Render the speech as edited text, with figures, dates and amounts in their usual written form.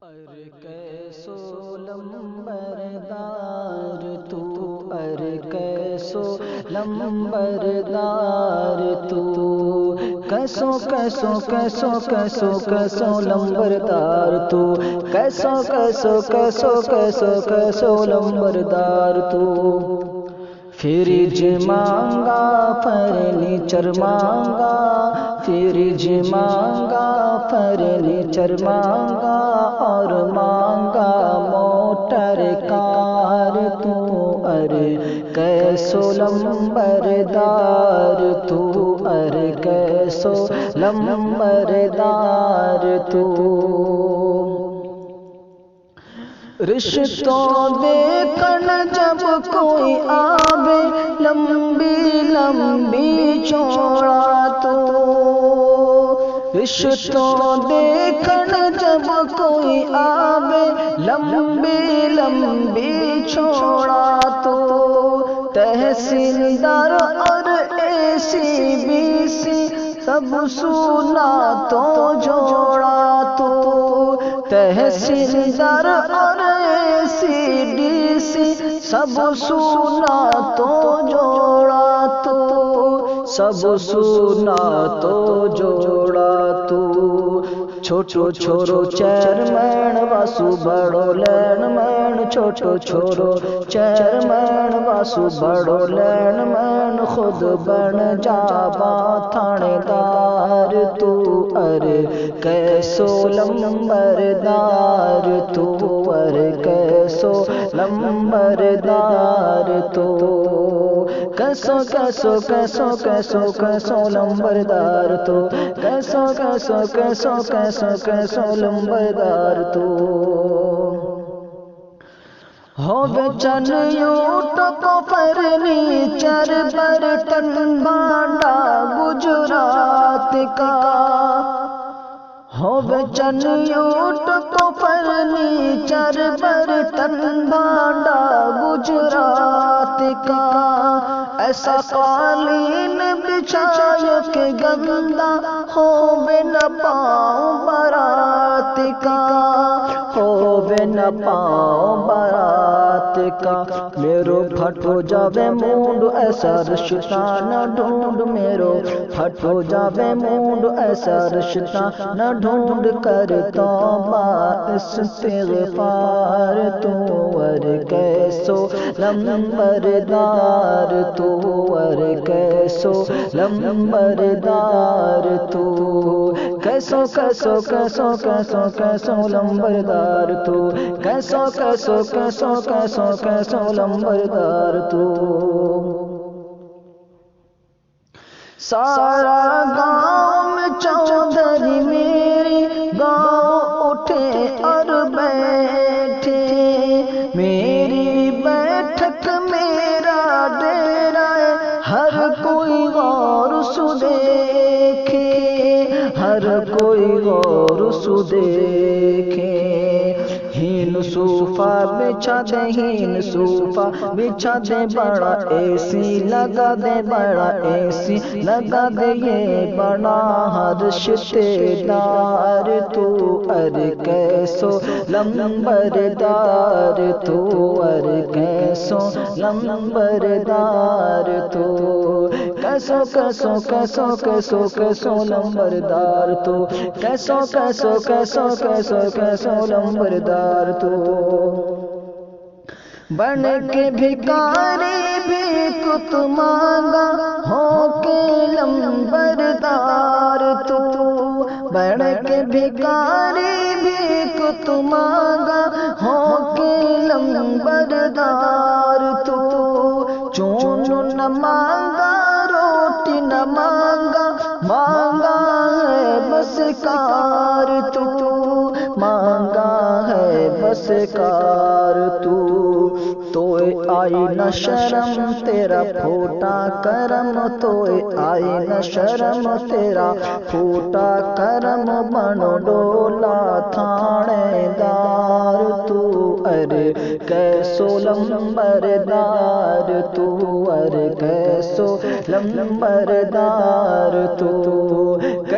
کیسو لمبردار تو، کیسو لمبردار تو، کیسو کیسو کیسو کیسو کیسو لمبردار تو، کیسو کیسو کیسو کیسو کیسو لمبردار تو، فریج مانگا فرنیچر مانگا، فریج مانگا فرنیچر مانگا، اور مانگا موٹر کار تو، ارے کیسو لمبردار تو، ارے کیسو لمبردار تو، رشتوں دیکھن جب کوئی آوے لمبی لمبی چوڑا تو، رشتوں دیکھن جب کوئی آوے لمبی لمبی چوڑا تو، تحصیلدار اور ACBC سب سونا تو جوڑا تو، تحصیلدار اور ACDC سب سونا تو جوڑا تو، سب سونا تو جوڑا تو، چھوٹو چھورو چیئرمین واسو بڑو لین مین، چھوٹو چھورو چیئرمین واسو بڑو لین مین، خود بن جابا تھانے دار تو، ارے کیسو لمبردار تو، ارے کیسو لمبردار تو، کیسو کیسو کیسو کیسو کیسو لمبردار تو، کیسو کیسو کیسو کیسو کیسو لمبردار تو، ہووے چن یوٹ کو فرنیچر برتن بھانڈا گجرات کا، ہووے چن یوٹ کو فرنیچر برتن بھانڈا گجرات کا، ایسا قالین بچھائے کہ گندا ہووے نہ پاؤں بارات کا، ہووے نہ پاؤں بارات کا، میرو پھٹو جاوے مونڈ ایسا رشتہ نہ ڈھونڈ، میرو پھٹو جاوے مونڈ ایسا رشتہ نہ ڈھونڈ، کر توبہ استغفار تو، ارے کیسو لمبردار تو، ارے کیسو لمبردار تو، کیسو کیسو کیسو کیسو کیسو لمبردار تو، کیسو کیسو کیسو کیسو کیسو لمبردار تو، سارا گاؤں میں چودھری میری گاؤں اٹھے اور بیٹھے، میری بیٹھک میرا ڈیرا ہے، ہر کوئی غور سے دیکھے، ہر کوئی غور سے دیکھے، ہین صوفہ بچھا دے، ہین صوفہ بچھا دے، بڑا AC لگا دے، بڑا AC لگا دے، یہ بڑا رشتے دار تو، ارے کیسو لمبردار تو، ارے کیسو لمبردار تو، کیسو کیسو کیسو کیسو کیسو لمبردار تو، کیسو کیسو کیسو کیسو کیسو لمبردار تو، بن کے بھکاری بھیک تو مانگا، ہو کے لمبردار تو، بن کے بھکاری بھیک تو مانگا، ہو کے لمبردار تو، چون نہ مانگا روٹی نہ مانگا، مانگا ہے بس کار تو، مانگا ہے بس کار تو، توئے آئی نہ شرم تیرا پھوٹا کرم، توئے آئی نہ شرم تیرا پھوٹا کرم، بنو ڈولا تھانے دار تو، ارے کیسو لمبردار تو، ارے کیسو لمبردار تو،